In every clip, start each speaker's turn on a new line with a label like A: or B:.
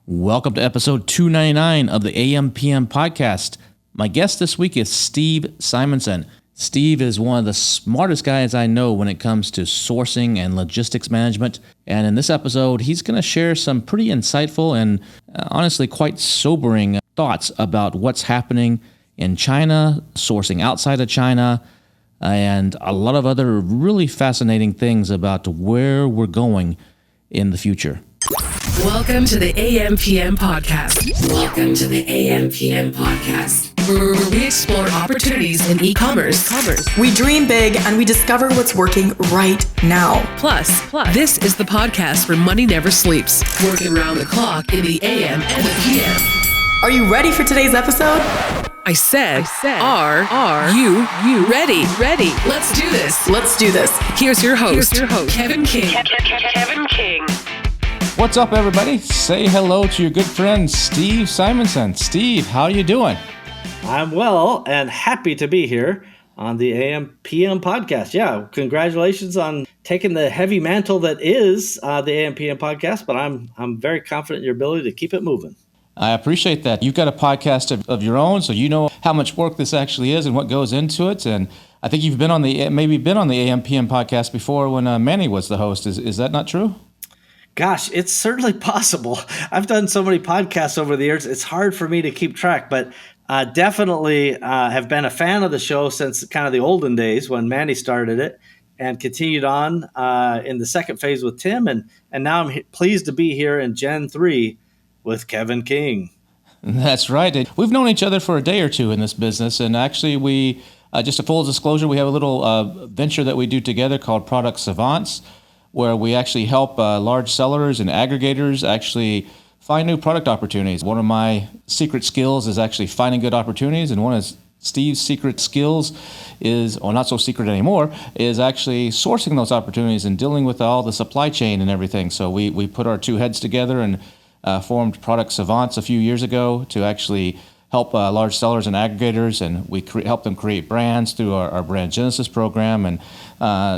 A: Welcome to episode 299 of the AM/PM podcast. My guest this week is Steve Simonson. Steve is one of the smartest guys I know when it comes to sourcing and logistics management. And in this episode, he's going to share some pretty insightful and honestly quite sobering thoughts about what's happening in China, sourcing outside of China, and a lot of other really fascinating things about where we're going in the future.
B: Welcome to the AM/PM podcast. Welcome to the AM/PM podcast, where we explore opportunities in e-commerce.
C: We dream big and we discover what's working right now.
B: Plus, this is the podcast where money never sleeps, working around the clock in the AM and the PM.
C: Are you ready for today's episode?
B: I said, are you ready? Let's do this. Here's your host, Kevin King. Kevin King.
A: What's up, everybody? Say hello to your good friend, Steve Simonson. Steve, how are you doing?
D: I'm well and happy to be here on the AM/PM podcast. Yeah, congratulations on taking the heavy mantle that is the AM/PM podcast, but I'm very confident in your ability to keep it moving.
A: I appreciate that. You've got a podcast of your own, so you know how much work this actually is and what goes into it. And I think you've been on the AM/PM podcast before when Manny was the host. Is that not true?
D: Gosh, it's certainly possible. I've done so many podcasts over the years, it's hard for me to keep track, but definitely have been a fan of the show since kind of the olden days when Manny started it and continued on in the second phase with Tim. And now I'm pleased to be here in Gen 3 with Kevin King.
A: That's right. We've known each other for a day or two in this business, and actually we, just a full disclosure, we have a little venture that we do together called Product Savants, where we actually help large sellers and aggregators actually find new product opportunities. One of my secret skills is actually finding good opportunities, and one of Steve's secret skills is, or not so secret anymore, is actually sourcing those opportunities and dealing with all the supply chain and everything. So we put our two heads together and formed Product Savants a few years ago to actually help large sellers and aggregators, and we help them create brands through our Brand Genesis program. And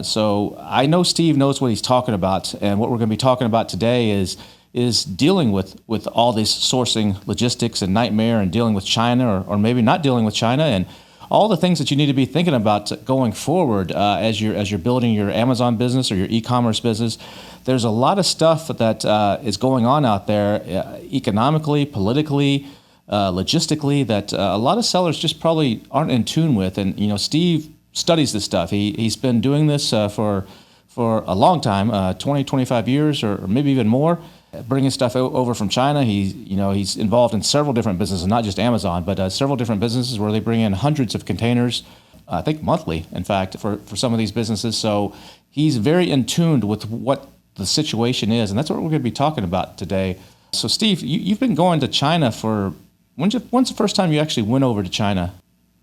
A: so I know Steve knows what he's talking about, and what we're going to be talking about today is dealing with all this sourcing, logistics, and nightmare, and dealing with China, or maybe not dealing with China, and all the things that you need to be thinking about going forward as you're building your Amazon business or your e-commerce business. There's a lot of stuff that is going on out there, economically, politically, logistically, that a lot of sellers just probably aren't in tune with. And Steve studies this stuff. He's been doing this for a long time, 20, 25 years, or maybe even more, bringing stuff over from China. He's involved in several different businesses, not just Amazon, but several different businesses where they bring in hundreds of containers, I think monthly, in fact, for some of these businesses. So he's very in tune with what the situation is, and that's what we're going to be talking about today. So Steve, you've been going to China for, when's the first time you actually went over to China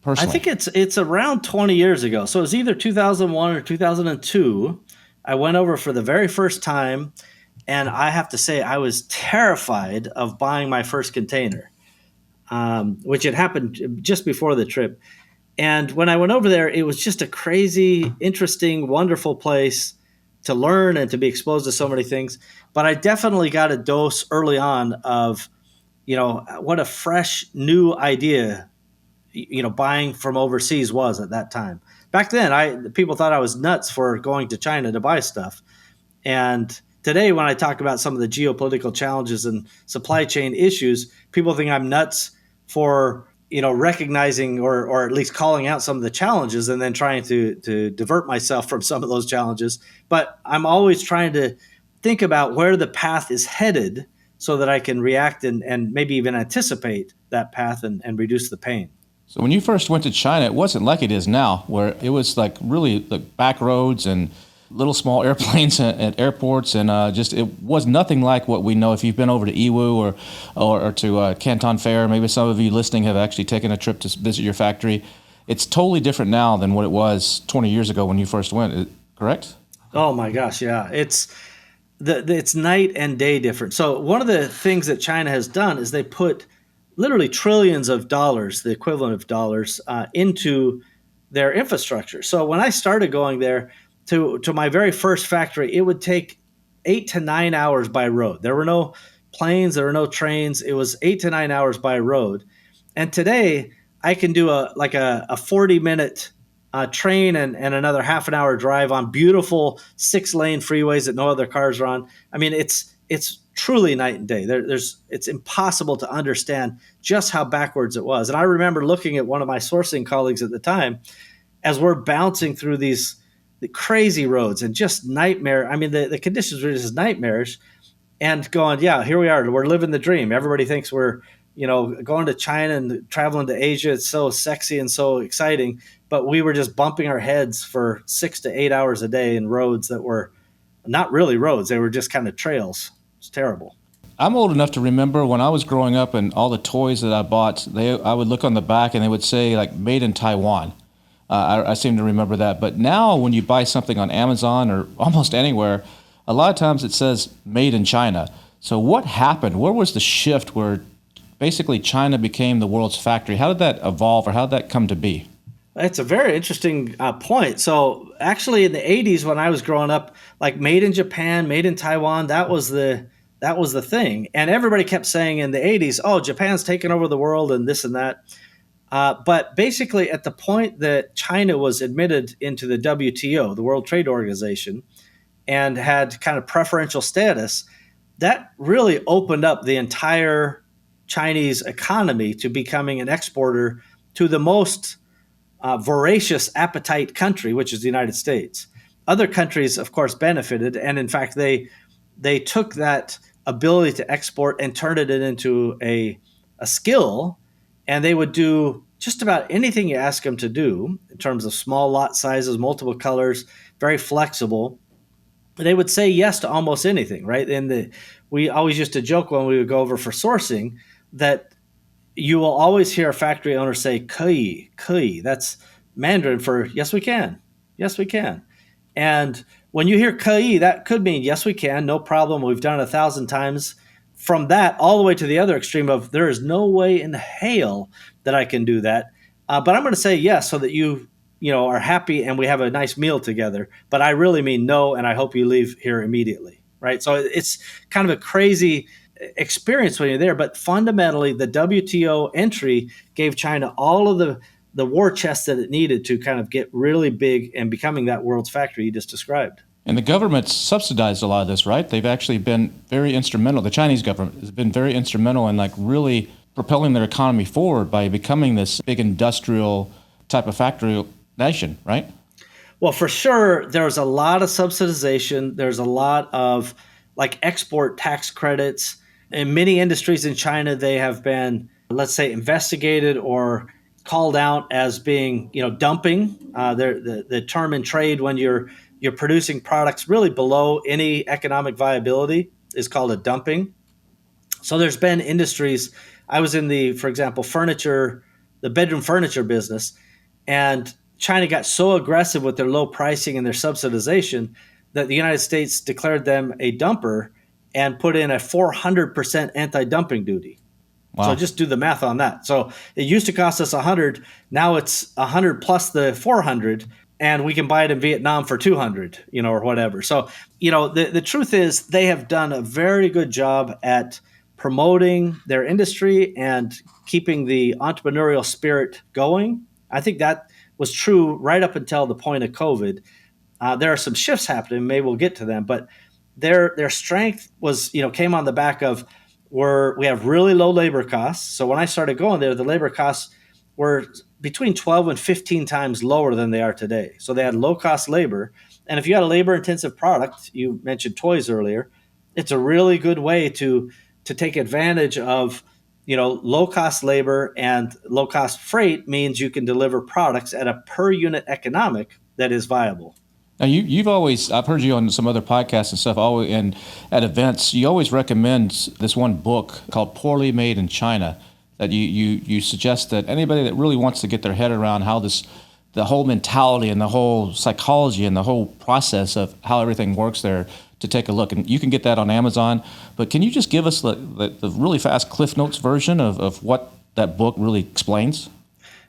A: personally?
D: I think it's around 20 years ago. So it was either 2001 or 2002. I went over for the very first time, and I have to say I was terrified of buying my first container, which had happened just before the trip. And when I went over there, it was just a crazy, interesting, wonderful place to learn and to be exposed to so many things. But I definitely got a dose early on of what a fresh new idea, buying from overseas was at that time. Back then, people thought I was nuts for going to China to buy stuff. And today, when I talk about some of the geopolitical challenges and supply chain issues, people think I'm nuts for, recognizing or at least calling out some of the challenges and then trying to divert myself from some of those challenges. But I'm always trying to think about where the path is headed, so that I can react and maybe even anticipate that path and reduce the pain.
A: So when you first went to China, it wasn't like it is now, where it was like really like back roads and little small airplanes at airports, and it was nothing like what we know. If you've been over to Yiwu or to Canton Fair, maybe some of you listening have actually taken a trip to visit your factory. It's totally different now than what it was 20 years ago when you first went, correct?
D: Oh my gosh, yeah. It's night and day different. So one of the things that China has done is they put literally trillions of dollars, the equivalent of dollars, into their infrastructure. So when I started going there to my very first factory, it would take 8 to 9 hours by road. There were no planes, there were no trains. It was 8 to 9 hours by road. And today I can do a 40-minute train and another half an hour drive on beautiful 6-lane freeways that no other cars are on. I mean, it's truly night and day. It's impossible to understand just how backwards it was. And I remember looking at one of my sourcing colleagues at the time as we're bouncing through the crazy roads and just nightmare. I mean, the conditions were just nightmarish, and going, yeah, here we are. We're living the dream. Everybody thinks we're, going to China and traveling to Asia. It's so sexy and so exciting. But we were just bumping our heads for 6 to 8 hours a day in roads that were not really roads. They were just kind of trails. It's terrible.
A: I'm old enough to remember when I was growing up and all the toys that I bought, I would look on the back and they would say like made in Taiwan. I seem to remember that. But now when you buy something on Amazon or almost anywhere, a lot of times it says made in China. So what happened? Where was the shift where basically China became the world's factory? How did that evolve, or how did that come to be?
D: That's a very interesting point. So actually in the 80s when I was growing up, like made in Japan, made in Taiwan, that was the thing. And everybody kept saying in the 80s, oh, Japan's taking over the world and this and that. But basically at the point that China was admitted into the WTO, the World Trade Organization, and had kind of preferential status, that really opened up the entire Chinese economy to becoming an exporter to the most voracious appetite country, which is the United States. Other countries, of course, benefited, and in fact, they took that ability to export and turned it into a skill, and they would do just about anything you ask them to do in terms of small lot sizes, multiple colors, very flexible. They would say yes to almost anything, right? And we always used to joke when we would go over for sourcing that you will always hear a factory owner say "可以." That's Mandarin for yes, we can. Yes, we can. And when you hear "可以," that could mean yes, we can, no problem. We've done it 1,000 times. From that all the way to the other extreme of there is no way in hell that I can do that. But I'm going to say yes so that you are happy and we have a nice meal together. But I really mean no, and I hope you leave here immediately, right? So it's kind of a crazy experience when you're there. But fundamentally, the WTO entry gave China all of the war chest that it needed to kind of get really big and becoming that world's factory you just described.
A: And the government subsidized a lot of this, right? They've actually been very instrumental. The Chinese government has been very instrumental in like really propelling their economy forward by becoming this big industrial type of factory nation, right?
D: Well, for sure, there's a lot of subsidization. There's a lot of like export tax credits. In many industries in China, they have been, let's say, investigated or called out as being, dumping. The term in trade when you're producing products really below any economic viability is called a dumping. So there's been industries. I was in for example, the bedroom furniture business, and China got so aggressive with their low pricing and their subsidization that the United States declared them a dumper and put in a 400% anti-dumping duty. Wow. So just do the math on that. So it used to cost us 100. Now it's 100 plus the 400. And we can buy it in Vietnam for 200, or whatever. So, the truth is they have done a very good job at promoting their industry and keeping the entrepreneurial spirit going. I think that was true right up until the point of COVID. There are some shifts happening. Maybe we'll get to them, but their strength was, came on the back of we have really low labor costs. So when I started going there, the labor costs were between 12 and 15 times lower than they are today. So they had low-cost labor. And if you had a labor-intensive product, you mentioned toys earlier, it's a really good way to take advantage of, low-cost labor, and low-cost freight means you can deliver products at a per-unit economic that is viable.
A: Now, you've always, I've heard you on some other podcasts and stuff, and at events, you always recommend this one book called Poorly Made in China. That you suggest that anybody that really wants to get their head around how the whole mentality and the whole psychology and the whole process of how everything works there, to take a look. And you can get that on Amazon. But can you just give us the really fast Cliff Notes version of what that book really explains?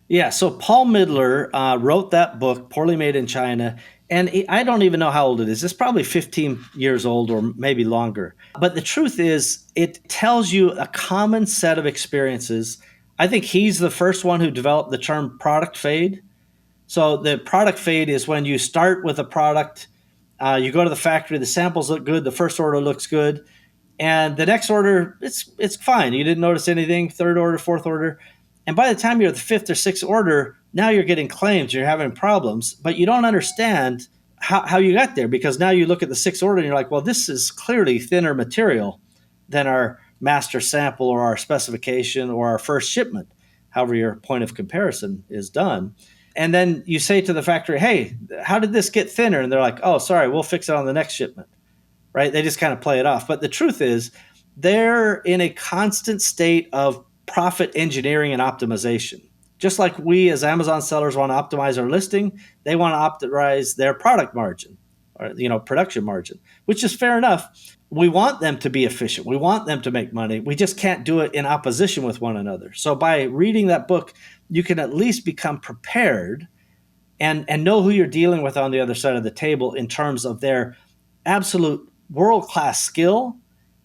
D: Yeah, so Paul Midler wrote that book, Poorly Made in China, And I don't even know how old it is. It's probably 15 years old or maybe longer. But the truth is, it tells you a common set of experiences. I think he's the first one who developed the term product fade. So the product fade is when you start with a product, you go to the factory, the samples look good, the first order looks good, and the next order, it's fine. You didn't notice anything, third order, fourth order. And by the time you're at the fifth or sixth order, now you're getting claims, you're having problems, but you don't understand how you got there, because now you look at the sixth order and you're like, well, this is clearly thinner material than our master sample or our specification or our first shipment, however your point of comparison is done. And then you say to the factory, hey, how did this get thinner? And they're like, oh, sorry, we'll fix it on the next shipment, right? They just kind of play it off. But the truth is, they're in a constant state of profit engineering and optimization. Just like we as Amazon sellers want to optimize our listing, they want to optimize their product margin or production margin, which is fair enough. We want them to be efficient. We want them to make money. We just can't do it in opposition with one another. So by reading that book, you can at least become prepared and know who you're dealing with on the other side of the table in terms of their absolute world-class skill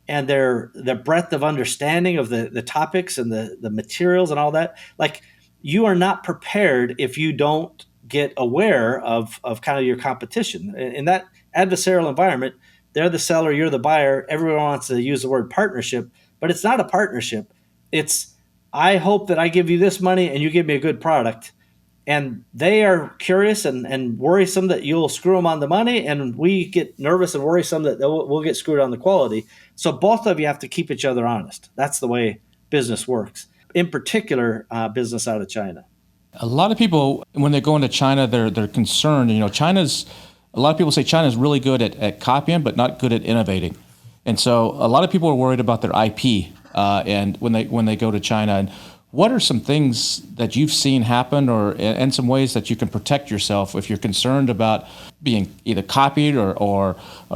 D: and their breadth of understanding of the topics and the materials and all that. Like, you are not prepared if you don't get aware of kind of your competition. In that adversarial environment, they're the seller, you're the buyer. Everyone wants to use the word partnership, but it's not a partnership. It's, I hope that I give you this money and you give me a good product. And they are curious and worrisome that you'll screw them on the money, and we get nervous and worrisome that we'll get screwed on the quality. So both of you have to keep each other honest. That's the way business works. In particular, business out of China.
A: A lot of people, when they go into China, they're concerned. A lot of people say China's really good at copying, but not good at innovating. And so a lot of people are worried about their IP and when they go to China. And what are some things that you've seen happen, and some ways that you can protect yourself if you're concerned about being either copied or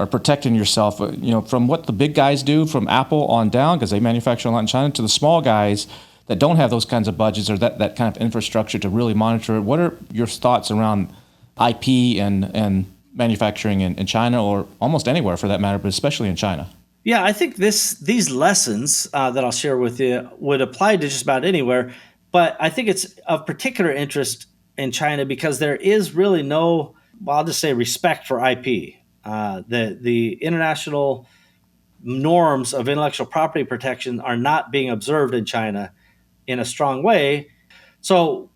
A: protecting yourself, from what the big guys do, from Apple on down, because they manufacture a lot in China, to the small guys that don't have those kinds of budgets or that kind of infrastructure to really monitor it? What are your thoughts around IP and manufacturing in China, or almost anywhere for that matter, but especially in China?
D: Yeah, I think these lessons that I'll share with you would apply to just about anywhere, but I think it's of particular interest in China because there is really no, well, I'll just say, respect for IP. The international norms of intellectual property protection are not being observed in China in a strong way. So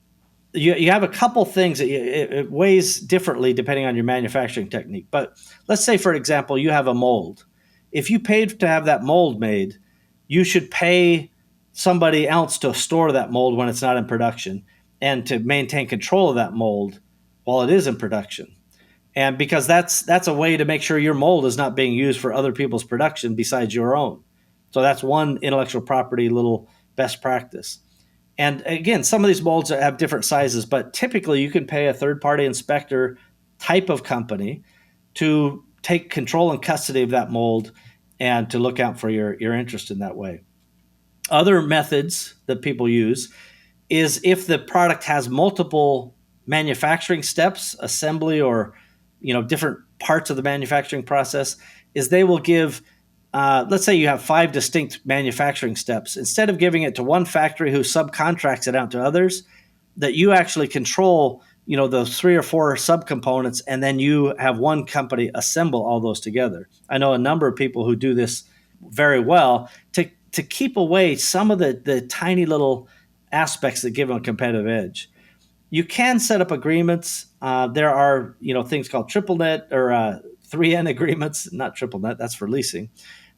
D: you have a couple things that it weighs differently depending on your manufacturing technique. But let's say, for example, you have a mold. If you paid to have that mold made, you should pay somebody else to store that mold when it's not in production and to maintain control of that mold while it is in production. And because that's a way to make sure your mold is not being used for other people's production besides your own. So that's one intellectual property little best practice. And again, some of these molds have different sizes, but typically you can pay a third-party inspector type of company to take control and custody of that mold and to look out for your interest in that way. Other methods that people use is if the product has multiple manufacturing steps, assembly, or different parts of the manufacturing process, is they will give, let's say you have 5 distinct manufacturing steps. Instead of giving it to one factory who subcontracts it out to others, that you actually control those 3 or 4 subcomponents, and then you have one company assemble all those together. I know a number of people who do this very well to keep away some of the tiny little aspects that give them a competitive edge. You can set up agreements. There are things called triple net or 3N agreements, not triple net, that's for leasing.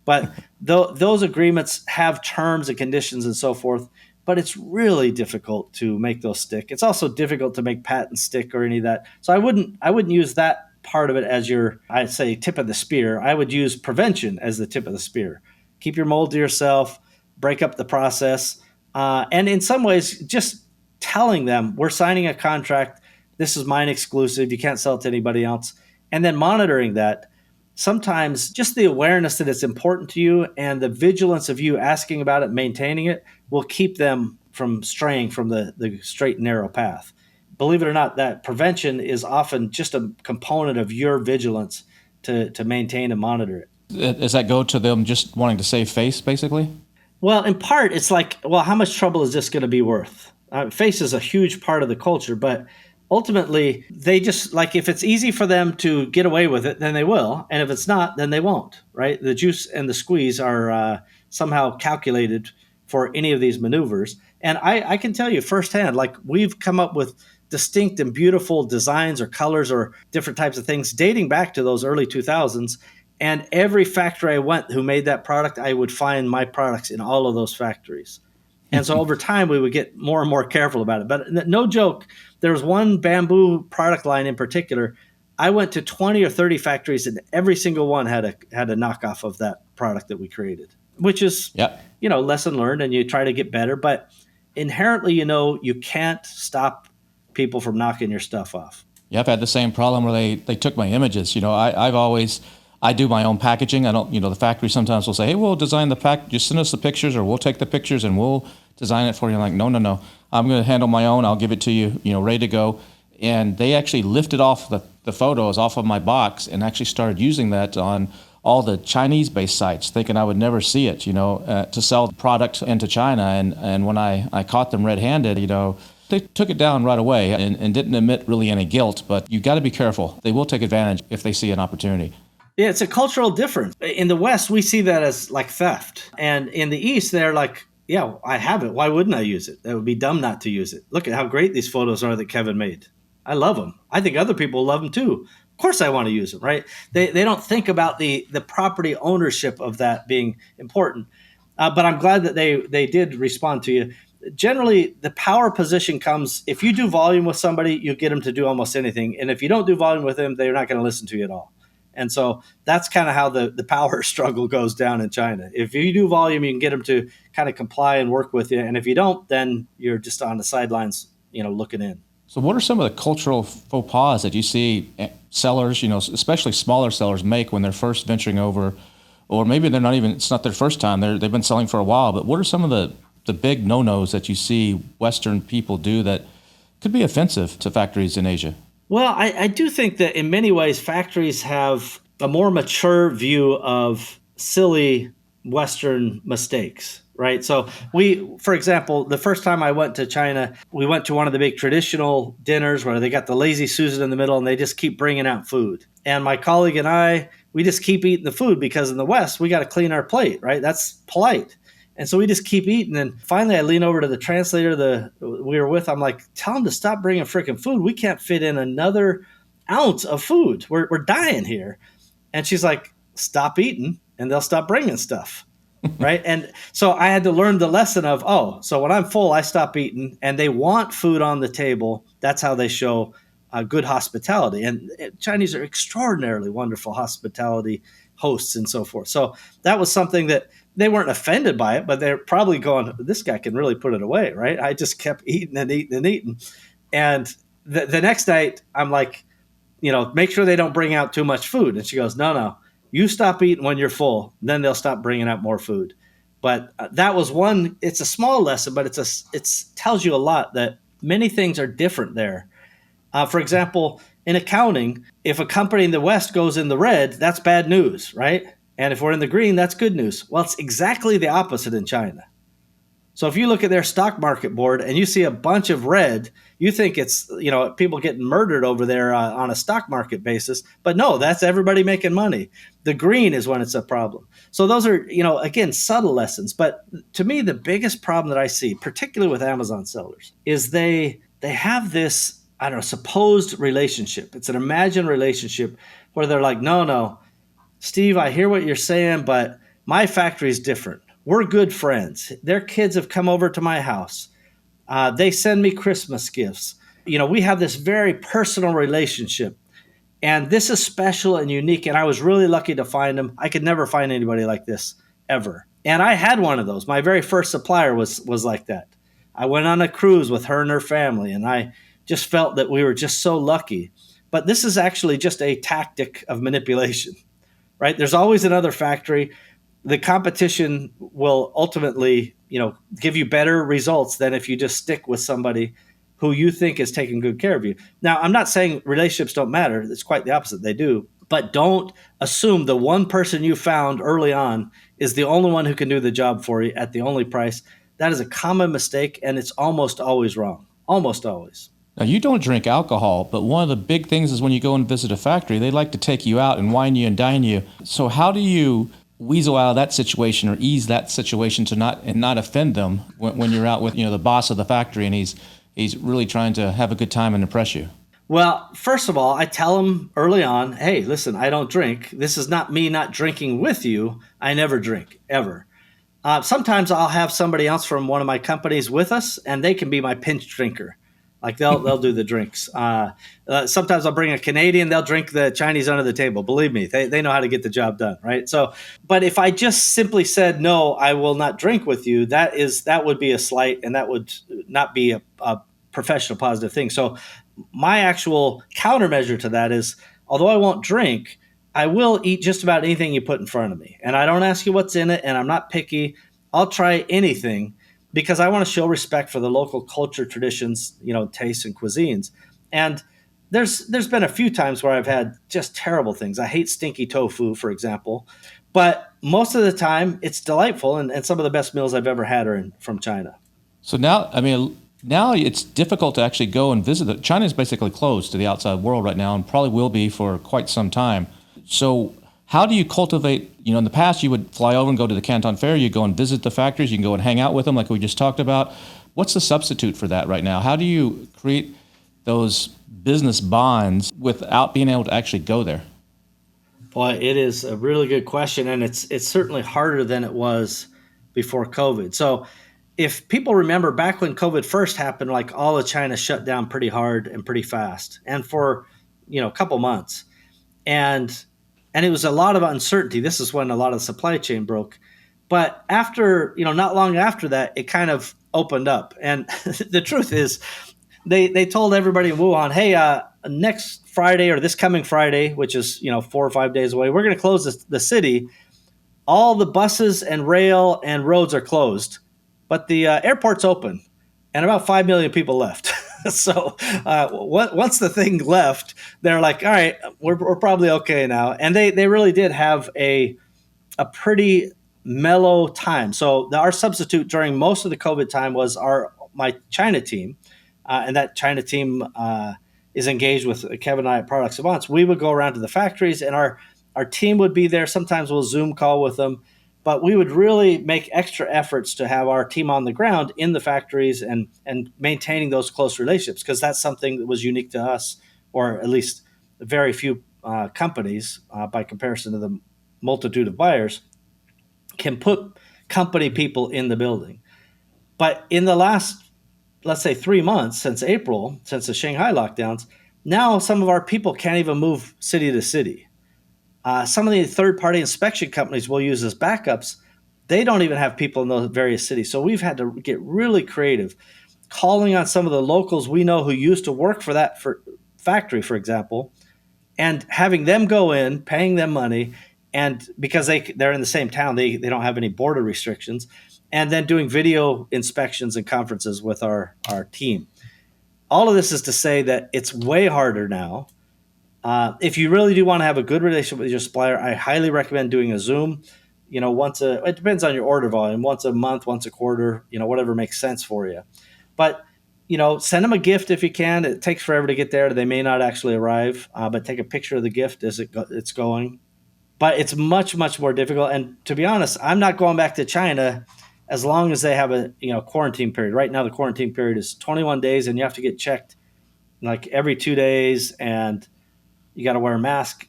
D: But those agreements have terms and conditions and so forth. But it's really difficult to make those stick. It's also difficult to make patents stick or any of that. So I wouldn't use that part of it as your, I'd say, tip of the spear. I would use prevention as the tip of the spear. Keep your mold to yourself, break up the process, and in some ways, just telling them, we're signing a contract, this is mine exclusive, you can't sell it to anybody else, and then monitoring that. Sometimes just the awareness that it's important to you and the vigilance of you asking about it, maintaining it, will keep them from straying from the straight and narrow path. believe it or not, that prevention is often just a component of your vigilance to maintain and monitor it.
A: Does that go to them just wanting to save face, basically?
D: Well, in part, it's like, well, how much trouble is this going to be worth? Face is a huge part of the culture, but ultimately, they just, like, if it's easy for them to get away with it, then they will. And if it's not, then they won't, right? The juice and the squeeze are somehow calculated for any of these maneuvers. And I can tell you firsthand, like, we've come up with distinct and beautiful designs or colors or different types of things dating back to those early 2000s. And every factory I went who made that product, I would find my products in all of those factories. And so over time, we would get more and more careful about it. But no joke, there was one bamboo product line in particular. I went to 20 or 30 factories, and every single one had a knockoff of that product that we created, which is, lesson learned, and you try to get better. But inherently, you can't stop people from knocking your stuff off.
A: Yeah, I've had the same problem where they took my images. I do my own packaging. I don't, the factory sometimes will say, hey, we'll design the pack. Just send us the pictures, or we'll take the pictures and we'll design it for you. I'm like, no. I'm going to handle my own. I'll give it to you, ready to go. And they actually lifted off the photos off of my box and actually started using that on all the Chinese-based sites, thinking I would never see it, to sell the product into China. And when I caught them red-handed, they took it down right away and didn't admit really any guilt. But you got to be careful. They will take advantage if they see an opportunity.
D: Yeah, it's a cultural difference. In the West, we see that as like theft. And in the East, they're like, yeah, I have it. Why wouldn't I use it? That would be dumb not to use it. Look at how great these photos are that Kevin made. I love them. I think other people love them too. Of course I want to use them, right? They don't think about the property ownership of that being important. But I'm glad that they did respond to you. Generally, the power position comes, if you do volume with somebody, you get them to do almost anything. And if you don't do volume with them, they're not going to listen to you at all. And so that's kind of how the power struggle goes down in China. If you do volume, you can get them to kind of comply and work with you. And if you don't, then you're just on the sidelines, looking in.
A: So what are some of the cultural faux pas that you see sellers, especially smaller sellers, make when they're first venturing over, or maybe it's not their first time, they've been selling for a while, but what are some of the big no-nos that you see Western people do that could be offensive to factories in Asia?
D: Well, I do think that in many ways, factories have a more mature view of silly Western mistakes, right? So for example, the first time I went to China, we went to one of the big traditional dinners where they got the lazy Susan in the middle and they just keep bringing out food. And my colleague and I, we just keep eating the food because in the West, we got to clean our plate, right? That's polite. And so we just keep eating. And finally, I lean over to the translator we were with. I'm like, tell them to stop bringing freaking food. We can't fit in another ounce of food. We're dying here. And she's like, stop eating and they'll stop bringing stuff. Right. And so I had to learn the lesson of, so when I'm full, I stop eating and they want food on the table. That's how they show good hospitality. And Chinese are extraordinarily wonderful hospitality hosts and so forth. So that was something that they weren't offended by it, but they're probably going, this guy can really put it away, right? I just kept eating and eating and eating. And the next night, I'm like, make sure they don't bring out too much food. And she goes, no, you stop eating when you're full. Then they'll stop bringing out more food. But that was one, it's a small lesson, but it tells you a lot that many things are different there. For example, in accounting, if a company in the West goes in the red, that's bad news, right? And if we're in the green, that's good news. Well, it's exactly the opposite in China. So if you look at their stock market board and you see a bunch of red, you think it's, people getting murdered over there on a stock market basis. But no, that's everybody making money. The green is when it's a problem. So those are, again, subtle lessons. But to me, the biggest problem that I see, particularly with Amazon sellers, is they have this, supposed relationship. It's an imagined relationship where they're like, no, Steve, I hear what you're saying, but my factory is different. We're good friends. Their kids have come over to my house. They send me Christmas gifts. We have this very personal relationship. And this is special and unique. And I was really lucky to find them. I could never find anybody like this ever. And I had one of those. My very first supplier was like that. I went on a cruise with her and her family, and I just felt that we were just so lucky. But this is actually just a tactic of manipulation, right? There's always another factory. The competition will ultimately, give you better results than if you just stick with somebody who you think is taking good care of you. Now, I'm not saying relationships don't matter. It's quite the opposite. They do. But don't assume the one person you found early on is the only one who can do the job for you at the only price. That is a common mistake, and it's almost always wrong. Almost always.
A: Now, you don't drink alcohol, but one of the big things is when you go and visit a factory, they like to take you out and wine you and dine you. So how do you weasel out of that situation or ease that situation to not offend them when you're out with the boss of the factory and he's really trying to have a good time and impress you?
D: Well, first of all, I tell them early on, hey, listen, I don't drink. This is not me not drinking with you. I never drink, ever. Sometimes I'll have somebody else from one of my companies with us, and they can be my pinch drinker. Like they'll do the drinks. Sometimes I'll bring a Canadian. They'll drink the Chinese under the table. Believe me, they know how to get the job done, right? So, but if I just simply said no, I will not drink with you. That would be a slight, and that would not be a professional positive thing. So, my actual countermeasure to that is, although I won't drink, I will eat just about anything you put in front of me, and I don't ask you what's in it, and I'm not picky. I'll try anything, because I want to show respect for the local culture, traditions, tastes and cuisines. And there's been a few times where I've had just terrible things. I hate stinky tofu, for example, but most of the time it's delightful, and some of the best meals I've ever had are from China.
A: So now it's difficult to actually go and visit. China is basically closed to the outside world right now and probably will be for quite some time. So how do you cultivate, in the past you would fly over and go to the Canton Fair, you go and visit the factories, you can go and hang out with them like we just talked about. What's the substitute for that right now? How do you create those business bonds without being able to actually go there?
D: Boy, it is a really good question, and it's certainly harder than it was before COVID. So if people remember back when COVID first happened, like all of China shut down pretty hard and pretty fast, and for a couple months. And it was a lot of uncertainty. This is when a lot of the supply chain broke. But after, not long after that, it kind of opened up. And the truth is, they told everybody in Wuhan, hey, next Friday or this coming Friday, which is, 4 or 5 days away, we're going to close the city. All the buses and rail and roads are closed, but the airport's open. And about 5 million people left. So once the thing left, they're like, all right, we're probably okay now. And they really did have a pretty mellow time. So our substitute during most of the COVID time was my China team. And that China team is engaged with Kevin and I at Product Savants. We would go around to the factories, and our team would be there. Sometimes we'll Zoom call with them. But we would really make extra efforts to have our team on the ground in the factories and maintaining those close relationships, because that's something that was unique to us, or at least very few companies, by comparison to the multitude of buyers, can put company people in the building. But in the last, let's say 3 months since April, since the Shanghai lockdowns, now some of our people can't even move city to city. Some of the third-party inspection companies we'll use as backups, they don't even have people in those various cities. So we've had to get really creative, calling on some of the locals we know who used to work for that factory, for example, and having them go in, paying them money, and because they're in the same town, they don't have any border restrictions, and then doing video inspections and conferences with our team. All of this is to say that it's way harder now. If you really do want to have a good relationship with your supplier, I highly recommend doing a Zoom, it depends on your order volume, once a month, once a quarter, whatever makes sense for you. But, send them a gift if you can. It takes forever to get there. They may not actually arrive, but take a picture of the gift as it's going. But it's much, much more difficult. And to be honest, I'm not going back to China as long as they have a, quarantine period. Right now, the quarantine period is 21 days, and you have to get checked like every 2 days, and you got to wear a mask,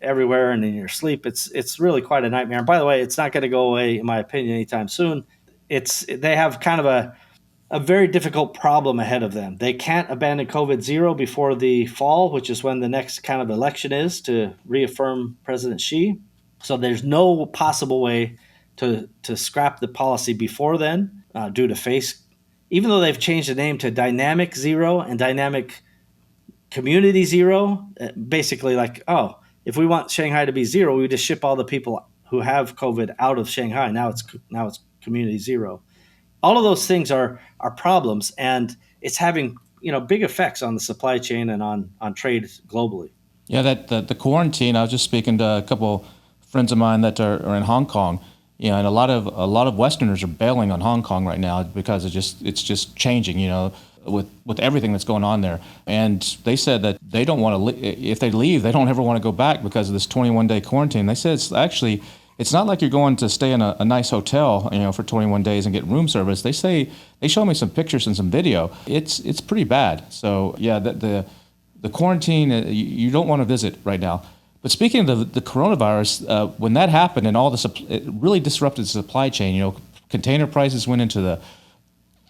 D: everywhere and in your sleep. It's really quite a nightmare. And by the way, it's not going to go away, in my opinion, anytime soon. They have kind of a very difficult problem ahead of them. They can't abandon COVID zero before the fall, which is when the next kind of election is to reaffirm President Xi. So there's no possible way to scrap the policy before then, due to face, even though they've changed the name to Dynamic Zero and Dynamic Community Zero, basically like, if we want Shanghai to be zero, we just ship all the people who have COVID out of Shanghai. Now it's Community Zero. All of those things are problems, and it's having big effects on the supply chain and on trade globally.
A: Yeah, that the quarantine. I was just speaking to a couple friends of mine that are in Hong Kong. And a lot of Westerners are bailing on Hong Kong right now because it's just changing. With everything that's going on there. And they said that they don't want to. If they leave, they don't ever want to go back because of this 21-day quarantine. They said it's not like you're going to stay in a nice hotel, for 21 days and get room service. They showed me some pictures and some video. It's pretty bad. So yeah, the quarantine, you don't want to visit right now. But speaking of the coronavirus, when that happened and it really disrupted the supply chain. Container prices went into the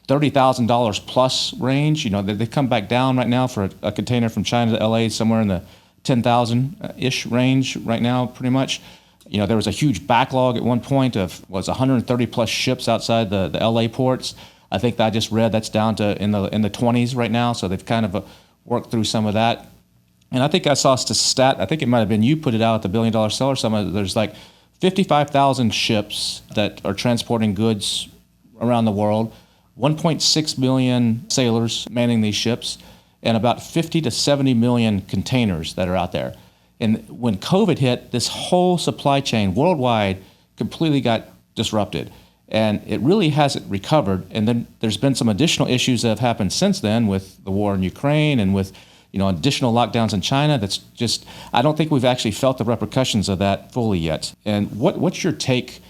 A: $30,000 plus range. They come back down right now for a container from China to LA, somewhere in the 10,000-ish range right now, pretty much. There was a huge backlog at one point of 130 plus ships outside the LA ports. I think I just read that's down to in the 20s right now. So they've kind of worked through some of that. And I think I saw a stat. I think it might have been you put it out at the $1 Billion Seller Summit. There's like 55,000 ships that are transporting goods around the world. 1.6 million sailors manning these ships, and about 50 to 70 million containers that are out there. And when COVID hit, this whole supply chain worldwide completely got disrupted. And it really hasn't recovered. And then there's been some additional issues that have happened since then with the war in Ukraine and with additional lockdowns in China. That's just, I don't think we've actually felt the repercussions of that fully yet. And what's your take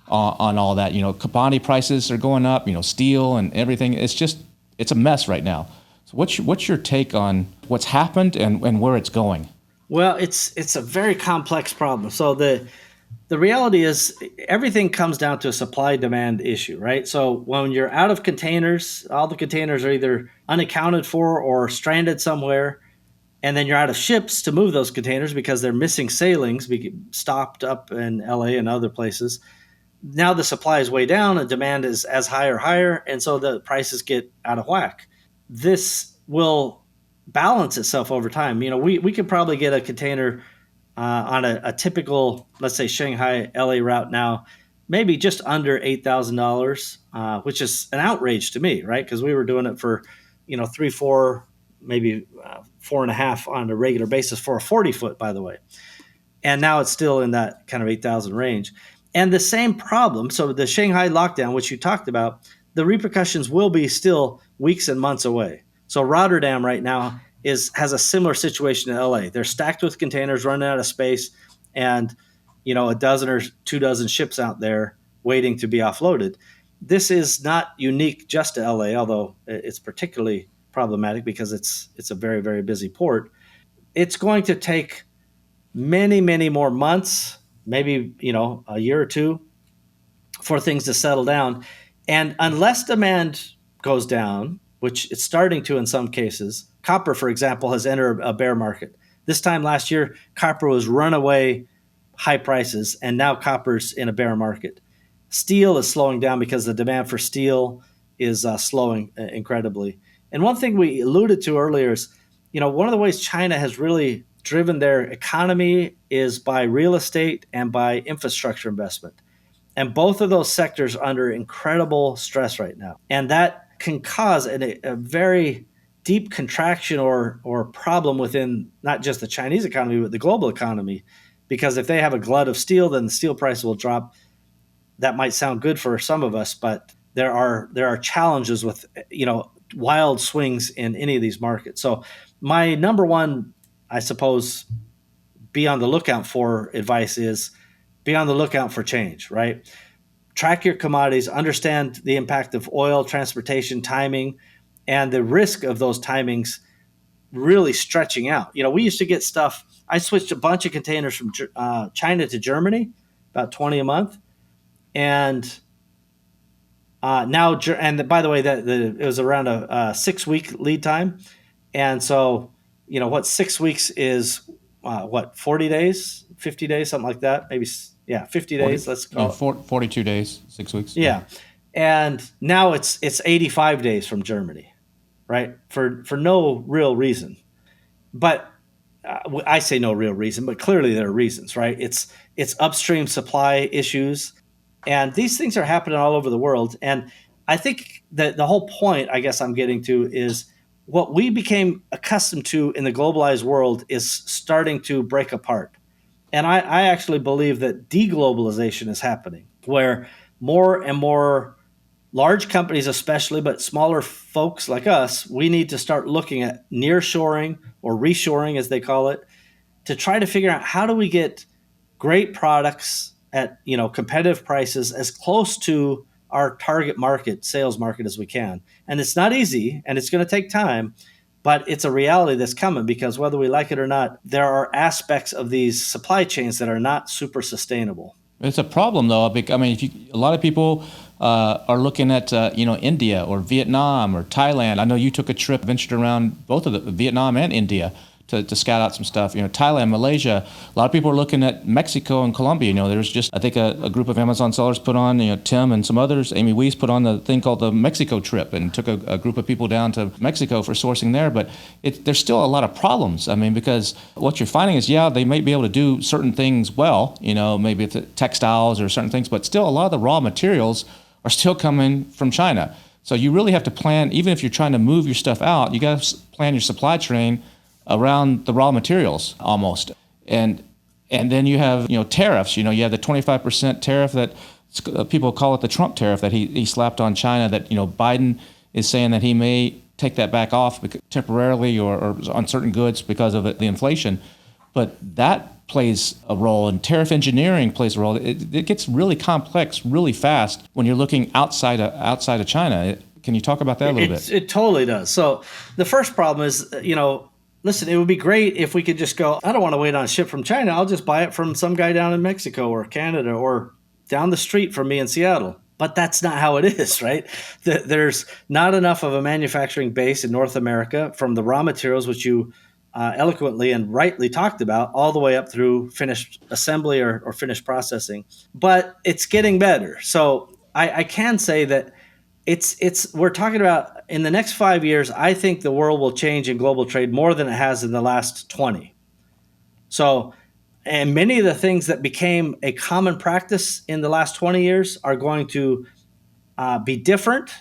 A: on all that? Commodity prices are going up, steel and everything. It's a mess right now. So what's your take on what's happened and where it's going?
D: Well, it's a very complex problem. So the reality is everything comes down to a supply-demand issue, right? So when you're out of containers, all the containers are either unaccounted for or stranded somewhere, and then you're out of ships to move those containers because they're missing sailings, stopped up in LA and other places. Now the supply is way down and demand is as high or higher, and so the prices get out of whack. This will balance itself over time. We could probably get a container on a typical, let's say, Shanghai LA route now, maybe just under $8,000, which is an outrage to me, right? Because we were doing it for, 3, 4, maybe 4.5 on a regular basis for a 40-foot, by the way. And now it's still in that kind of 8,000 range. And the same problem, so the Shanghai lockdown, which you talked about, the repercussions will be still weeks and months away. So Rotterdam right now has a similar situation to LA. They're stacked with containers, running out of space, and a dozen or 24 ships out there waiting to be offloaded. This is not unique just to LA, although it's particularly problematic because it's a very, very busy port. It's going to take many, many more months, maybe, a year or two for things to settle down. And unless demand goes down, which it's starting to in some cases, copper, for example, has entered a bear market. This time last year, copper was runaway high prices, and now copper's in a bear market. Steel is slowing down because the demand for steel is slowing incredibly. And one thing we alluded to earlier is, one of the ways China has really driven their economy is by real estate and by infrastructure investment. And both of those sectors are under incredible stress right now. And that can cause a very deep contraction or problem within not just the Chinese economy, but the global economy. Because if they have a glut of steel, then the steel price will drop. That might sound good for some of us, but there are challenges with, wild swings in any of these markets. So my number one, I suppose, be on the lookout for advice is be on the lookout for change, right? Track your commodities, understand the impact of oil, transportation, timing, and the risk of those timings really stretching out. We used to get stuff. I switched a bunch of containers from China to Germany, about 20 a month. And now, and by the way, it was around a 6-week lead time. And so, 6 weeks is 40 days, 50 days, something like that. Maybe, 50 days, let's call it.
A: 42 days, 6 weeks.
D: Yeah. And now it's 85 days from Germany, right? For no real reason. But I say no real reason, but clearly there are reasons, right? It's upstream supply issues. And these things are happening all over the world. And I think that the whole point, I guess I'm getting to, is what we became accustomed to in the globalized world is starting to break apart. And I actually believe that deglobalization is happening, where more and more large companies, especially, but smaller folks like us, we need to start looking at nearshoring or reshoring, as they call it, to try to figure out how do we get great products at competitive prices as close to our target market, sales market, as we can. And it's not easy, and it's going to take time, but it's a reality that's coming, because whether we like it or not, there are aspects of these supply chains that are not super sustainable.
A: It's a problem, though. I mean, a lot of people are looking at India or Vietnam or Thailand. I know you took a trip, ventured around both of the Vietnam and India to scout out some stuff. Thailand, Malaysia. A lot of people are looking at Mexico and Colombia. There's just, I think, a group of Amazon sellers put on, Tim and some others, Amy Weiss put on the thing called the Mexico trip and took a group of people down to Mexico for sourcing there. But there's still a lot of problems. I mean, because what you're finding is, they might be able to do certain things well, maybe it's textiles or certain things, but still a lot of the raw materials are still coming from China. So you really have to plan, even if you're trying to move your stuff out, you got to plan your supply chain around the raw materials almost. And then you have, tariffs. You have the 25% tariff that people call it the Trump tariff that he slapped on China, that, Biden is saying that he may take that back off temporarily or on certain goods because of the inflation. But that plays a role, and tariff engineering plays a role. It gets really complex really fast when you're looking outside of China. Can you talk about that a little bit?
D: It totally does. So the first problem is, listen, it would be great if we could just go, I don't want to wait on a ship from China. I'll just buy it from some guy down in Mexico or Canada or down the street from me in Seattle. But that's not how it is, right? There's not enough of a manufacturing base in North America, from the raw materials, which you eloquently and rightly talked about, all the way up through finished assembly or finished processing. But it's getting better. So I can say that we're talking about, in the next 5 years, I think the world will change in global trade more than it has in the last 20. So, and many of the things that became a common practice in the last 20 years are going to be different,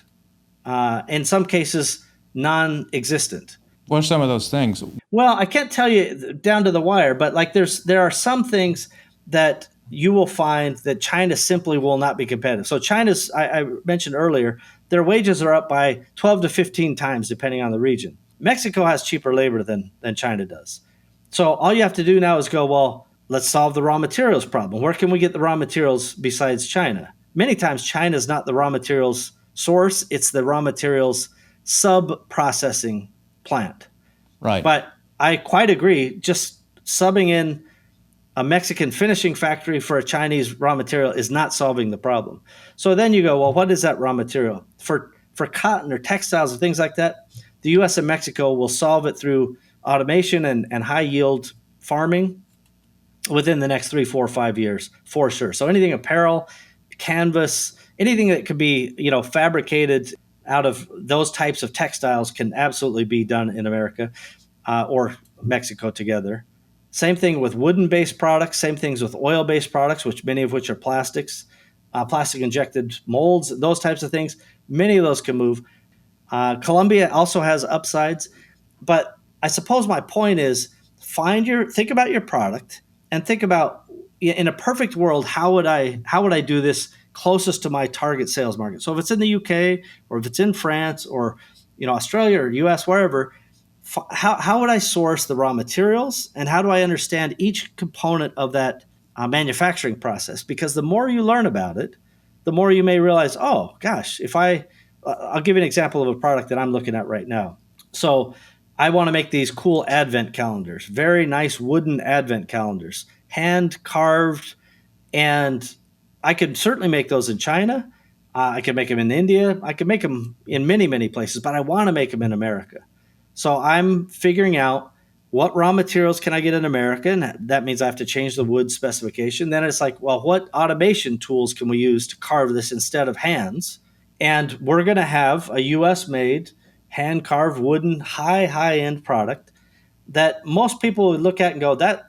D: in some cases non-existent.
A: What are some of those things?
D: Well, I can't tell you down to the wire, but there are some things that you will find that China simply will not be competitive. So China's, I mentioned earlier, their wages are up by 12 to 15 times depending on the region. Mexico has cheaper labor than China does. So all you have to do now is go, well, let's solve the raw materials problem. Where can we get the raw materials besides China? Many times China is not the raw materials source, it's the raw materials sub-processing plant.
A: Right.
D: But I quite agree, just subbing in a Mexican finishing factory for a Chinese raw material is not solving the problem. So then you go, well, what is that raw material? For cotton or textiles and things like that, the U.S. and Mexico will solve it through automation and high yield farming within the next 3, 4, 5 years, for sure. So anything apparel, canvas, anything that could be, fabricated out of those types of textiles can absolutely be done in America or Mexico together. Same thing with wooden-based products, same things with oil-based products, which many of which are plastics, plastic-injected molds, those types of things. Many of those can move. Colombia also has upsides. But I suppose my point is, think about your product and think about, in a perfect world, how would I do this closest to my target sales market? So if it's in the UK or if it's in France or Australia or US, wherever, how would I source the raw materials, and how do I understand each component of that manufacturing process? Because the more you learn about it, the more you may realize, oh gosh, I'll give you an example of a product that I'm looking at right now. So I want to make these cool advent calendars, very nice wooden advent calendars, hand carved, and I could certainly make those in China. I could make them in India. I could make them in many, many places, but I want to make them in America. So I'm figuring out what raw materials can I get in America, and that means I have to change the wood specification. Then it's like, well, what automation tools can we use to carve this instead of hands? And we're going to have a U.S.-made, hand-carved, wooden, high-end product that most people would look at and go, that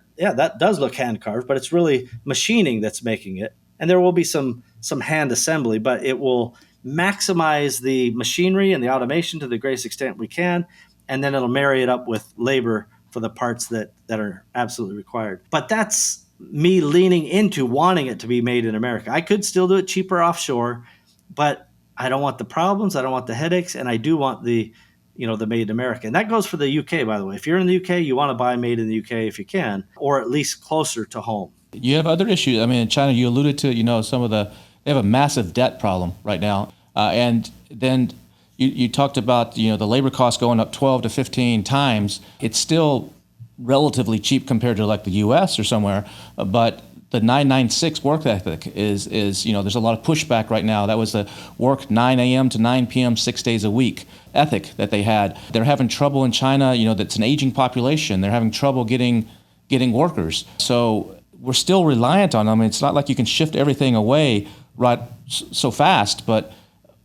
D: does look hand-carved, but it's really machining that's making it. And there will be some hand assembly, but it will maximize the machinery and the automation to the greatest extent we can. and then it'll marry it up with labor for the parts that are absolutely required. But that's me leaning into wanting it to be made in America. I could still do it cheaper offshore, but I don't want the problems, I don't want the headaches, and I do want the made in America. And that goes for the UK, by the way. If you're in the UK, you want to buy made in the UK if you can, or at least closer to home.
A: You have other issues. I mean, in China, you alluded to, they have a massive debt problem right now. And then you talked about, the labor costs going up 12 to 15 times. It's still relatively cheap compared to like the US or somewhere, but the 996 work ethic is there's a lot of pushback right now. That was the work 9 a.m. to 9 p.m. 6 days a week ethic that they had. They're having trouble in China, that's an aging population. They're having trouble getting workers. So we're still reliant on them. It's not like you can shift everything away right so fast, but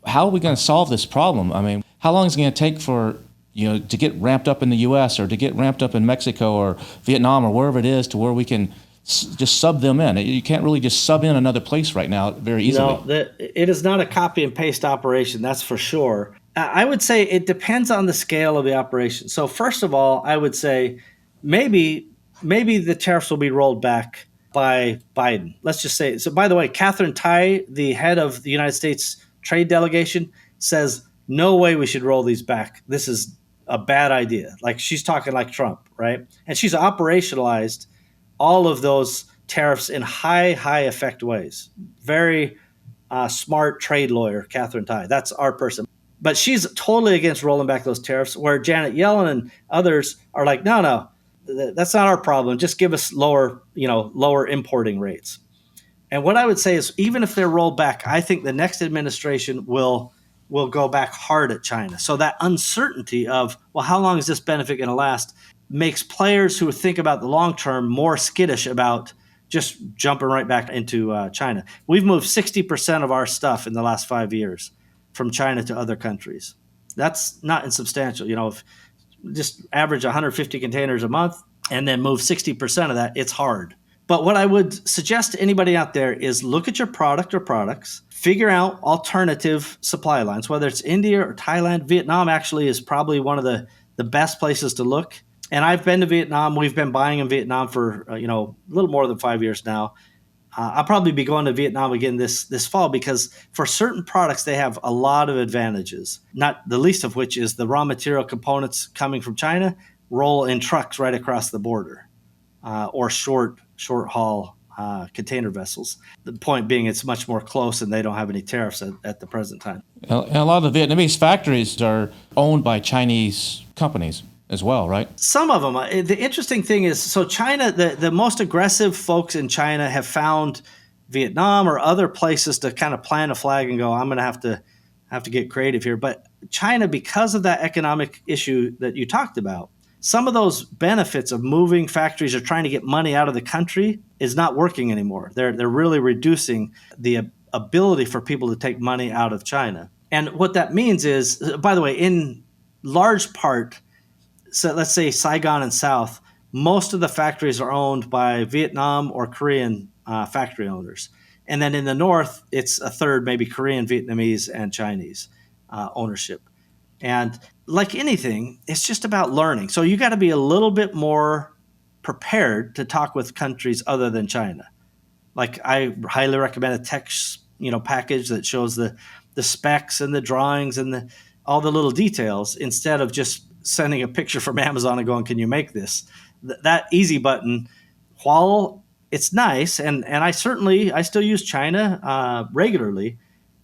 A: how are we going to solve this problem? I mean, how long is it going to take for to get ramped up in the U.S. or to get ramped up in Mexico or Vietnam or wherever it is to where we can just sub them in? You can't really just sub in another place right now very easily.
D: No, it is not a copy and paste operation, that's for sure. I would say it depends on the scale of the operation. So first of all, I would say maybe the tariffs will be rolled back by Biden. Let's just say. So by the way, Catherine Tai, the head of the United States trade delegation, says no way we should roll these back. This is a bad idea. Like, she's talking like Trump, right? And she's operationalized all of those tariffs in high effect ways. Very smart trade lawyer, Catherine Tai. That's our person. But she's totally against rolling back those tariffs, where Janet Yellen and others are like, no, that's not our problem. Just give us lower importing rates. And what I would say is, even if they're rolled back, I think the next administration will go back hard at China. So that uncertainty of, well, how long is this benefit going to last, makes players who think about the long term more skittish about just jumping right back into China. We've moved 60% of our stuff in the last 5 years from China to other countries. That's not insubstantial. If just average 150 containers a month and then move 60% of that, it's hard. But what I would suggest to anybody out there is look at your product or products, figure out alternative supply lines, whether it's India or Thailand. Vietnam actually is probably one of the best places to look. And I've been to Vietnam. We've been buying in Vietnam for a little more than 5 years now. I'll probably be going to Vietnam again this fall, because for certain products they have a lot of advantages, not the least of which is the raw material components coming from China roll in trucks right across the border, or short haul container vessels. The point being, it's much more close, and they don't have any tariffs at the present time.
A: And a lot of the Vietnamese factories are owned by Chinese companies as well, right?
D: Some of them. The interesting thing is, so China, the most aggressive folks in China have found Vietnam or other places to kind of plant a flag and go, I'm going to have to get creative here. But China, because of that economic issue that you talked about, some of those benefits of moving factories or trying to get money out of the country is not working anymore. They're really reducing the ability for people to take money out of China. And what that means is, by the way, in large part, so let's say Saigon and South, most of the factories are owned by Vietnam or Korean factory owners. And then in the north, it's a third, maybe Korean, Vietnamese, and Chinese ownership. And like anything, it's just about learning. So you got to be a little bit more prepared to talk with countries other than China. Like, I highly recommend a text, package that shows the specs and the drawings and all the little details, instead of just sending a picture from Amazon and going, can you make this? That easy button, while it's nice, and I still use China regularly,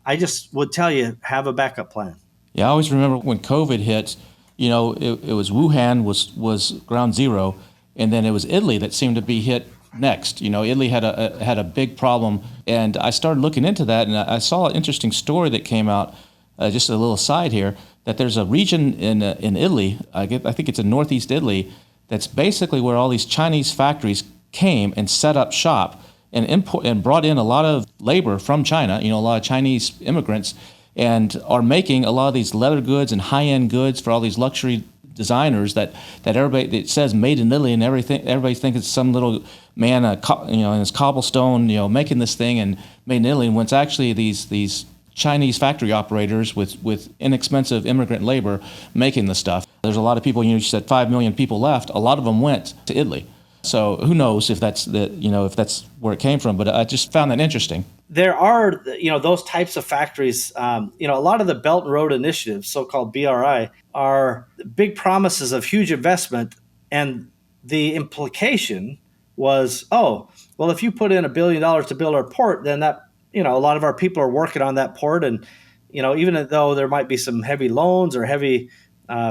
D: I just would tell you, have a backup plan.
A: Yeah, I always remember when COVID hit, it was Wuhan was ground zero, and then it was Italy that seemed to be hit next. Italy had a big problem, and I started looking into that, and I saw an interesting story that came out. Just a little side here, that there's a region in Italy, I think it's in northeast Italy, that's basically where all these Chinese factories came and set up shop and brought in a lot of labor from China, a lot of Chinese immigrants, and are making a lot of these leather goods and high-end goods for all these luxury designers that everybody, it says made in Italy, and everybody thinks it's some little man in his cobblestone making this thing and made in Italy, when it's actually these Chinese factory operators with inexpensive immigrant labor making the stuff. There's a lot of people, you said 5 million people left. A lot of them went to Italy. So who knows if that's if that's where it came from, but I just found that interesting.
D: There are, those types of factories. A lot of the Belt and Road initiatives, so-called BRI, are big promises of huge investment. And the implication was, if you put in $1 billion to build our port, then that, a lot of our people are working on that port. And, even though there might be some heavy loans or heavy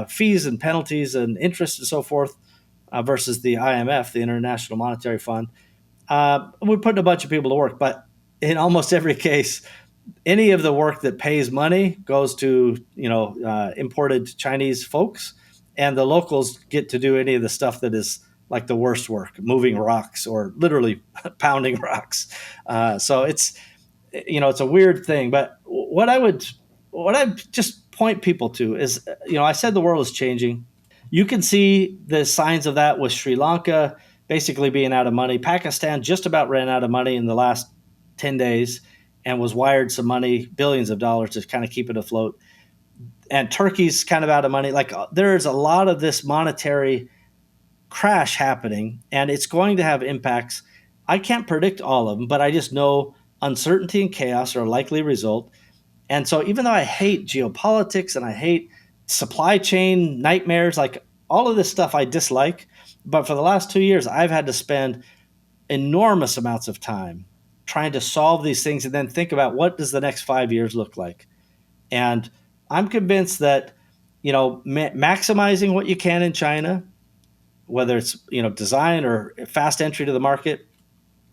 D: fees and penalties and interest and so forth versus the IMF, the International Monetary Fund, we're putting a bunch of people to work. But in almost every case, any of the work that pays money goes to, imported Chinese folks, and the locals get to do any of the stuff that is like the worst work, moving rocks or literally pounding rocks. So it's a weird thing. But what I just point people to is, I said the world is changing. You can see the signs of that with Sri Lanka basically being out of money. Pakistan just about ran out of money in the last 10 days and was wired some money, billions of dollars, to kind of keep it afloat. And Turkey's kind of out of money. Like, there's a lot of this monetary crash happening, and it's going to have impacts. I can't predict all of them, but I just know uncertainty and chaos are a likely result. And so even though I hate geopolitics and I hate supply chain nightmares, like all of this stuff I dislike, but for the last 2 years, I've had to spend enormous amounts of time trying to solve these things and then think about what does the next 5 years look like. And I'm convinced that, maximizing what you can in China, whether it's, design or fast entry to the market,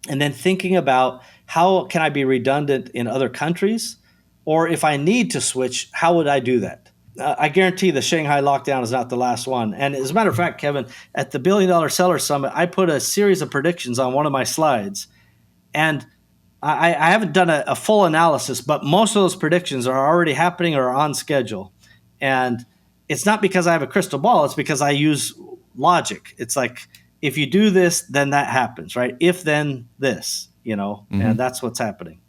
D: and then thinking about how can I be redundant in other countries, or if I need to switch, how would I do that? I guarantee the Shanghai lockdown is not the last one. And as a matter of fact, Kevin, at the $1 Billion Seller Summit, I put a series of predictions on one of my slides. And I haven't done a full analysis, but most of those predictions are already happening or are on schedule. And it's not because I have a crystal ball. It's because I use logic. It's like, if you do this, then that happens, right? If, then this, and that's what's happening.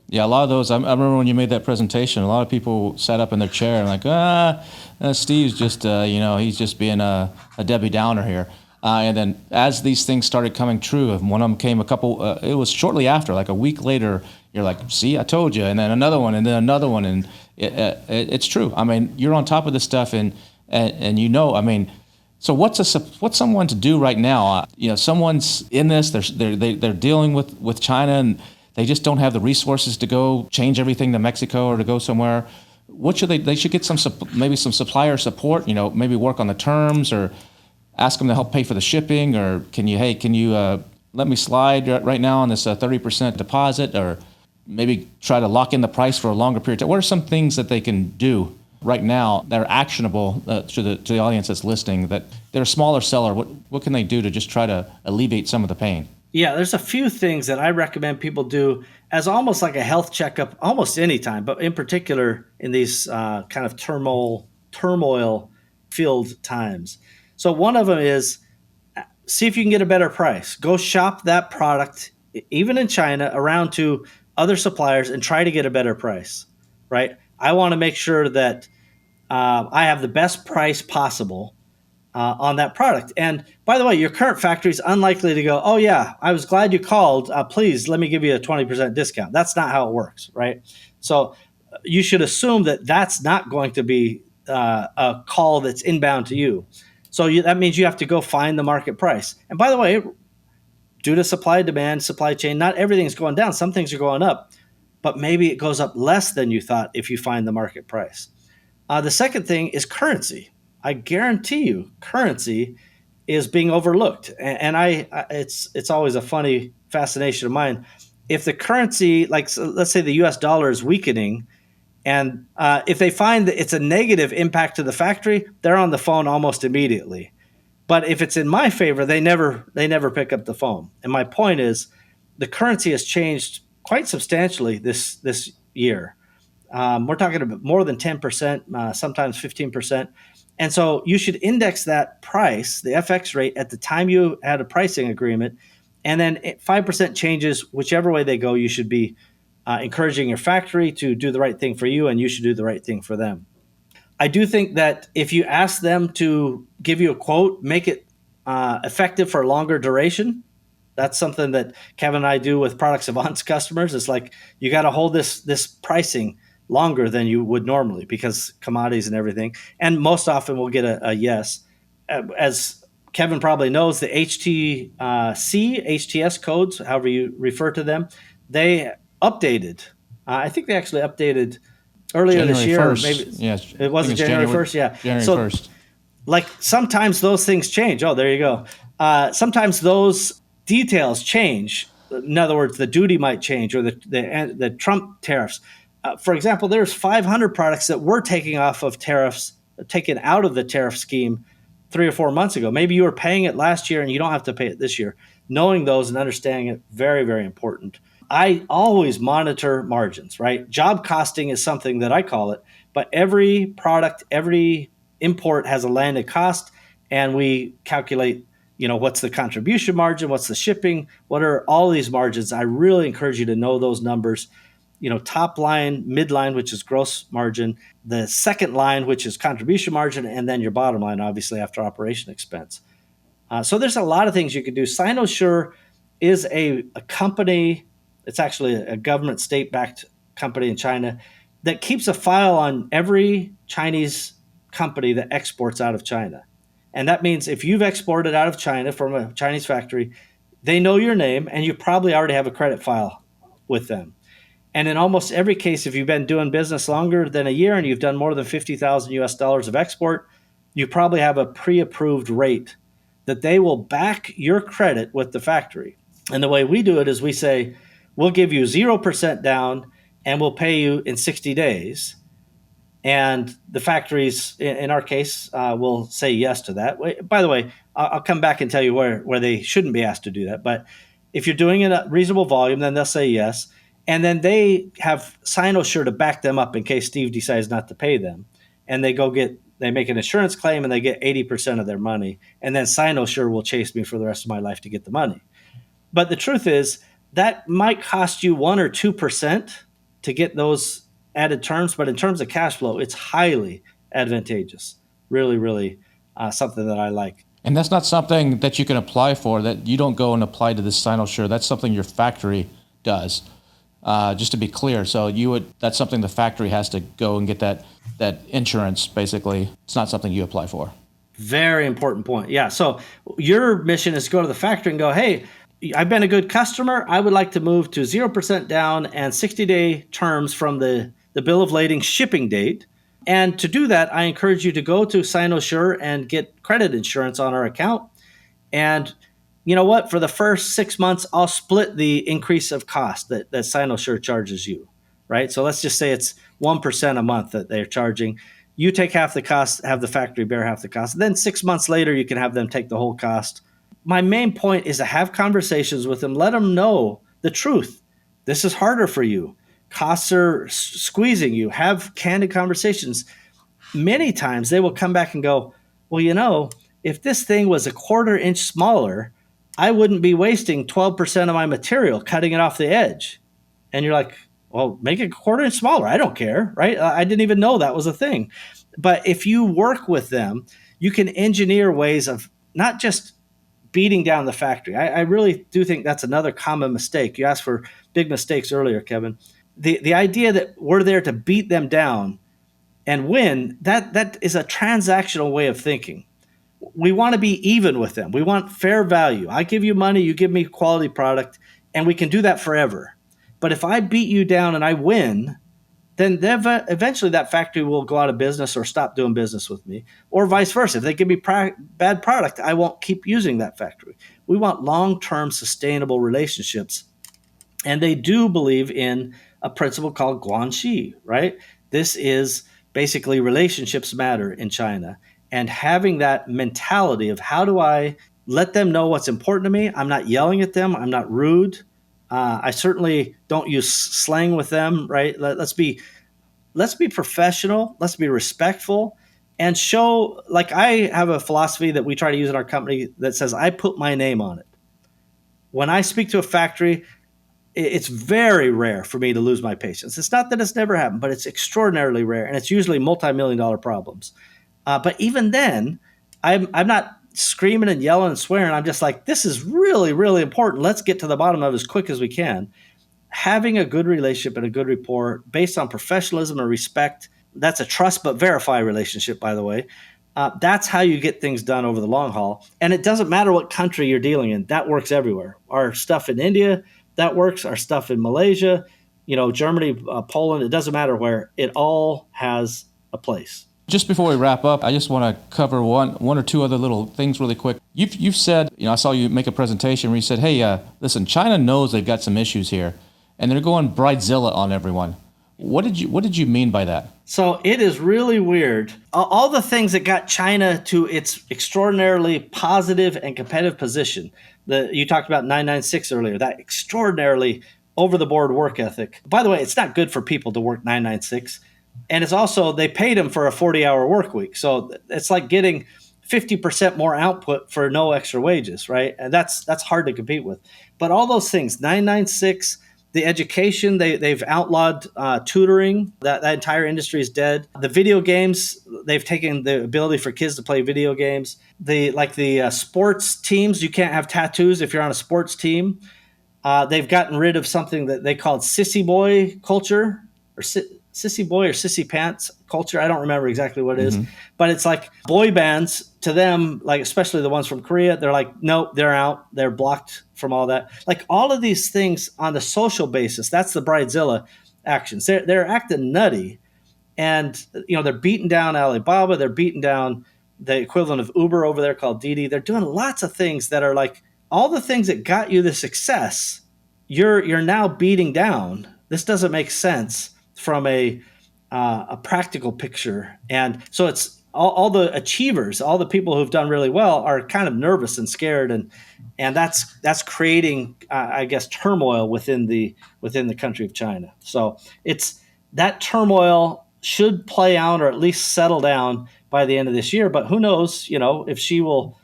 A: Yeah, a lot of those. I remember when you made that presentation, a lot of people sat up in their chair and like, Steve's just, he's just being a Debbie Downer here. And then as these things started coming true, and one of them came it was shortly after, like a week later, you're like, see, I told you. And then another one, and then another one. And it's true. I mean, you're on top of this stuff and so what's someone to do right now? Someone's in this, they're dealing with China, and they just don't have the resources to go change everything to Mexico or to go somewhere. What should they should get maybe some supplier support, maybe work on the terms or ask them to help pay for the shipping, or can you let me slide right now on this 30% deposit, or maybe try to lock in the price for a longer period of time. What are some things that they can do right now that are actionable to the audience that's listening, that they're a smaller seller? What can they do to just try to alleviate some of the pain?
D: Yeah, there's a few things that I recommend people do as almost like a health checkup, almost any time, but in particular in these kind of turmoil-filled times. So one of them is see if you can get a better price. Go shop that product, even in China, around to other suppliers and try to get a better price, right? I want to make sure that I have the best price possible on that product. And by the way, your current factory is unlikely to go, oh yeah, I was glad you called. Please, let me give you a 20% discount. That's not how it works, right? So you should assume that that's not going to be a call that's inbound to you. So that means you have to go find the market price. And by the way, due to supply chain, not everything's going down. Some things are going up, but maybe it goes up less than you thought if you find the market price. The second thing is currency. I guarantee you, currency is being overlooked, and it's always a funny fascination of mine. If the currency, let's say the U.S. dollar is weakening, and if they find that it's a negative impact to the factory, they're on the phone almost immediately. But if it's in my favor, they never pick up the phone. And my point is, the currency has changed quite substantially this year. We're talking about more than 10%, sometimes 15%. And so you should index that price, the FX rate, at the time you had a pricing agreement. And then 5% changes, whichever way they go, you should be encouraging your factory to do the right thing for you, and you should do the right thing for them. I do think that if you ask them to give you a quote, make it effective for a longer duration. That's something that Kevin and I do with Product Savants customers. It's like you got to hold this pricing longer than you would normally because commodities and everything. And most often we'll get a yes. As Kevin probably knows, the HTS codes, however you refer to them, they updated. I think they actually updated earlier this year.
A: 1st.
D: Maybe
A: Yes,
D: it was January 1st. Yeah.
A: January
D: So
A: 1st.
D: like sometimes those things change. Oh, there you go. Sometimes those details change. In other words, the duty might change or the Trump tariffs. For example, there's 500 products that were taken out of the tariff scheme 3 or 4 months ago. Maybe you were paying it last year and you don't have to pay it this year. Knowing those and understanding it, very, very important. I always monitor margins, right? Job costing is something that I call it, but every product, every import has a landed cost, and we calculate, what's the contribution margin, what's the shipping, what are all these margins. I really encourage you to know those numbers. Top line, midline, which is gross margin, the second line, which is contribution margin, and then your bottom line, obviously, after operation expense. So there's a lot of things you can do. Sinosure is a company. It's actually a government state-backed company in China that keeps a file on every Chinese company that exports out of China. And that means if you've exported out of China from a Chinese factory, they know your name and you probably already have a credit file with them. And in almost every case, if you've been doing business longer than a year and you've done more than 50,000 US dollars of export, you probably have a pre-approved rate that they will back your credit with the factory. And the way we do it is we say, we'll give you 0% down and we'll pay you in 60 days. And the factories, in our case, will say yes to that. By the way, I'll come back and tell you where they shouldn't be asked to do that. But if you're doing it at a reasonable volume, then they'll say yes. And then they have Sinosure to back them up in case Steve decides not to pay them. And they make an insurance claim and they get 80% of their money. And then Sinosure will chase me for the rest of my life to get the money. But the truth is that might cost you 1 or 2% to get those added terms. But in terms of cash flow, it's highly advantageous. Really, really something that I like.
A: And that's not something that you can apply for, that you don't go and apply to this Sinosure. That's something your factory does. Just to be clear, that's something the factory has to go and get that insurance. Basically, it's not something you apply for.
D: Very important point. Yeah. So your mission is to go to the factory and go, hey, I've been a good customer. I would like to move to 0% down and 60-day terms from the bill of lading shipping date. And to do that, I encourage you to go to Sinosure and get credit insurance on our account. And you know what? For the first 6 months, I'll split the increase of cost that Sinosure charges you, right? So let's just say it's 1% a month that they're charging. You take half the cost, have the factory bear half the cost. Then 6 months later, you can have them take the whole cost. My main point is to have conversations with them. Let them know the truth. This is harder for you. Costs are squeezing you. Have candid conversations. Many times they will come back and go, well, if this thing was a 1/4 inch smaller, I wouldn't be wasting 12% of my material cutting it off the edge. And you're like, well, make it 1/4 inch smaller. I don't care, right? I didn't even know that was a thing. But if you work with them, you can engineer ways of not just beating down the factory. I really do think that's another common mistake. You asked for big mistakes earlier, Kevin. The idea that we're there to beat them down and win, that is a transactional way of thinking. We want to be even with them. We want fair value. I give you money, you give me quality product, and we can do that forever. But if I beat you down and I win, then eventually that factory will go out of business or stop doing business with me, or vice versa. If they give me bad product, I won't keep using that factory. We want long-term sustainable relationships. And they do believe in a principle called guanxi, right? This is basically relationships matter in China. And having that mentality of how do I let them know what's important to me? I'm not yelling at them. I'm not rude. I certainly don't use slang with them, right? Let's be professional. Let's be respectful and show, like I have a philosophy that we try to use in our company that says, I put my name on it. When I speak to a factory, it's very rare for me to lose my patience. It's not that it's never happened, but it's extraordinarily rare, and it's usually multi-million-dollar problems. But even then, I'm not screaming and yelling and swearing. I'm just like, this is really, really important. Let's get to the bottom of it as quick as we can. Having a good relationship and a good rapport based on professionalism and respect, that's a trust but verify relationship, by the way. That's how you get things done over the long haul. And it doesn't matter what country you're dealing in. That works everywhere. Our stuff in India, that works. Our stuff in Malaysia, Germany, Poland, it doesn't matter where. It all has a place.
A: Just before we wrap up, I just want to cover one or two other little things really quick. You've said, I saw you make a presentation where you said, hey, listen, China knows they've got some issues here, and they're going Bridezilla on everyone. What did you mean by that?
D: So it is really weird. All the things that got China to its extraordinarily positive and competitive position. You talked about 996 earlier, that extraordinarily over-the-board work ethic. By the way, it's not good for people to work 996. And it's also, they paid them for a 40-hour work week. So it's like getting 50% more output for no extra wages, right? And that's hard to compete with. But all those things, 996, the education, they've outlawed tutoring. That entire industry is dead. The video games, they've taken the ability for kids to play video games. The sports teams, you can't have tattoos if you're on a sports team. They've gotten rid of something that they called sissy boy culture, or sissy boy or sissy pants culture. I don't remember exactly what it is, but it's like boy bands to them, like especially the ones from Korea, they're like, nope, they're out. They're blocked from all that. Like all of these things on the social basis, that's the Bridezilla actions. They're acting nutty, and they're beating down Alibaba. They're beating down the equivalent of Uber over there called Didi. They're doing lots of things that are like all the things that got you the success. You're now beating down. This doesn't make sense from a practical picture. And so it's all the achievers, all the people who've done really well are kind of nervous and scared. And that's creating, I guess, turmoil within the country of China. So it's that turmoil should play out or at least settle down by the end of this year. But who knows, if she will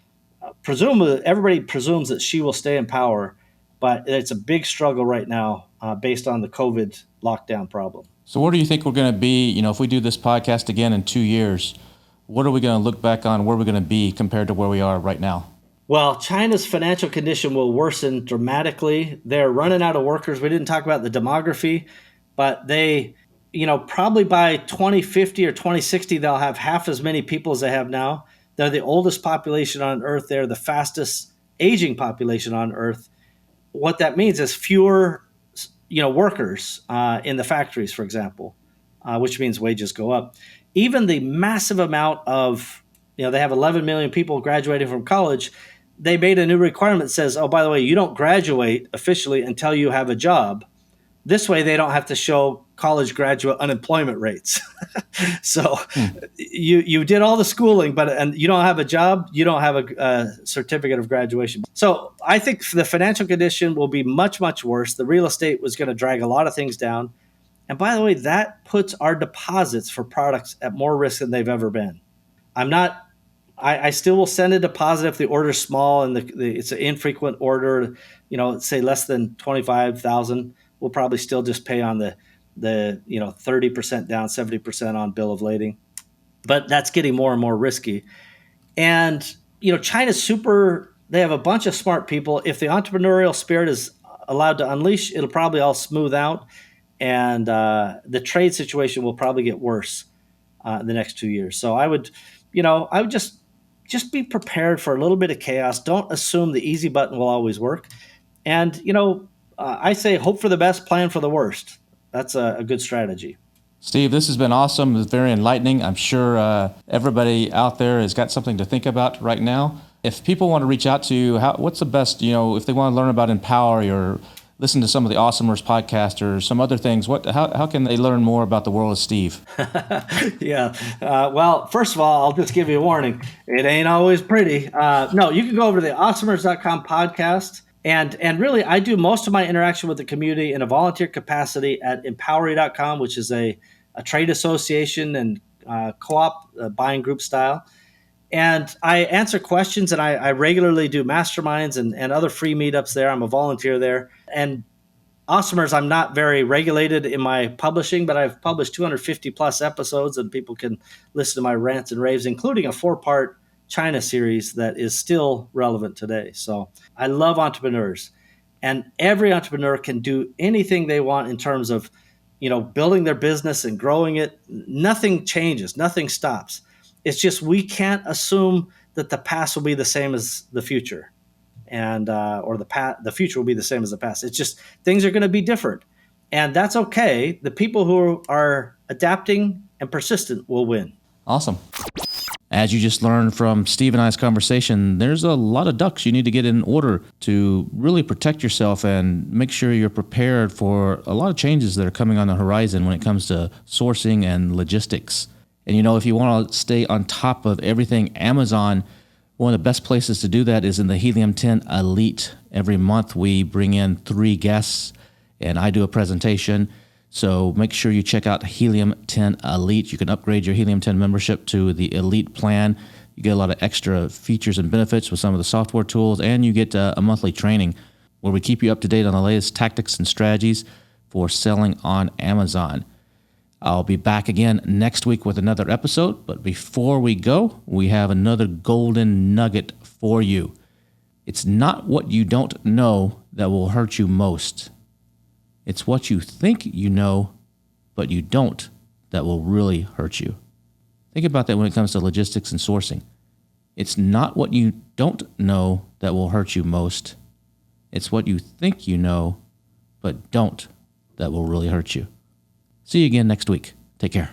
D: everybody presumes that she will stay in power. But it's a big struggle right now based on the COVID lockdown problem.
A: So where do you think we're going to be, if we do this podcast again in 2 years, what are we going to look back on? Where are we going to be compared to where we are right now?
D: Well, China's financial condition will worsen dramatically. They're running out of workers. We didn't talk about the demography, but they, probably by 2050 or 2060, they'll have half as many people as they have now. They're the oldest population on Earth. They're the fastest aging population on Earth. What that means is fewer workers in the factories, for example, which means wages go up. Even the massive amount of, they have 11 million people graduating from college. They made a new requirement that says, oh, by the way, you don't graduate officially until you have a job. This way, they don't have to show college graduate unemployment rates. So you did all the schooling, and you don't have a job, you don't have a certificate of graduation. So I think the financial condition will be much, much worse. The real estate was going to drag a lot of things down. And by the way, that puts our deposits for products at more risk than they've ever been. I still will send a deposit if the order is small and it's an infrequent order, say less than 25,000. We'll probably still just pay on the 30% down, 70% on bill of lading. But that's getting more and more risky. And, China's they have a bunch of smart people. If the entrepreneurial spirit is allowed to unleash, it'll probably all smooth out. And the trade situation will probably get worse in the next 2 years. So I would just be prepared for a little bit of chaos. Don't assume the easy button will always work. And, I say hope for the best, plan for the worst. That's a good strategy.
A: Steve, this has been awesome. It's very enlightening. I'm sure everybody out there has got something to think about right now. If people want to reach out to you, what's the best, if they want to learn about Empower or listen to some of the Awesomers podcast or some other things, how can they learn more about the world of Steve?
D: Yeah. Well, first of all, I'll just give you a warning. It ain't always pretty. No, you can go over to the awesomers.com podcast. And really, I do most of my interaction with the community in a volunteer capacity at empowery.com, which is a trade association and co-op buying group style. And I answer questions, and I regularly do masterminds and other free meetups there. I'm a volunteer there. And Awesomers, I'm not very regulated in my publishing, but I've published 250 plus episodes, and people can listen to my rants and raves, including a 4-part China series that is still relevant today. So I love entrepreneurs, and every entrepreneur can do anything they want in terms of, building their business and growing it. Nothing changes, nothing stops. It's just we can't assume that the past will be the same as the future, and or the future will be the same as the past. It's just things are going to be different, and that's okay. The people who are adapting and persistent will win.
A: Awesome. As you just learned from Steve and I's conversation, there's a lot of ducks you need to get in order to really protect yourself and make sure you're prepared for a lot of changes that are coming on the horizon when it comes to sourcing and logistics. And if you want to stay on top of everything Amazon, one of the best places to do that is in the Helium 10 Elite. Every month we bring in 3 guests and I do a presentation. So make sure you check out Helium 10 Elite. You can upgrade your Helium 10 membership to the Elite plan. You get a lot of extra features and benefits with some of the software tools, and you get a monthly training where we keep you up to date on the latest tactics and strategies for selling on Amazon. I'll be back again next week with another episode, but before we go, we have another golden nugget for you. It's not what you don't know that will hurt you most. It's what you think you know, but you don't, that will really hurt you. Think about that when it comes to logistics and sourcing. It's not what you don't know that will hurt you most. It's what you think you know, but don't, that will really hurt you. See you again next week. Take care.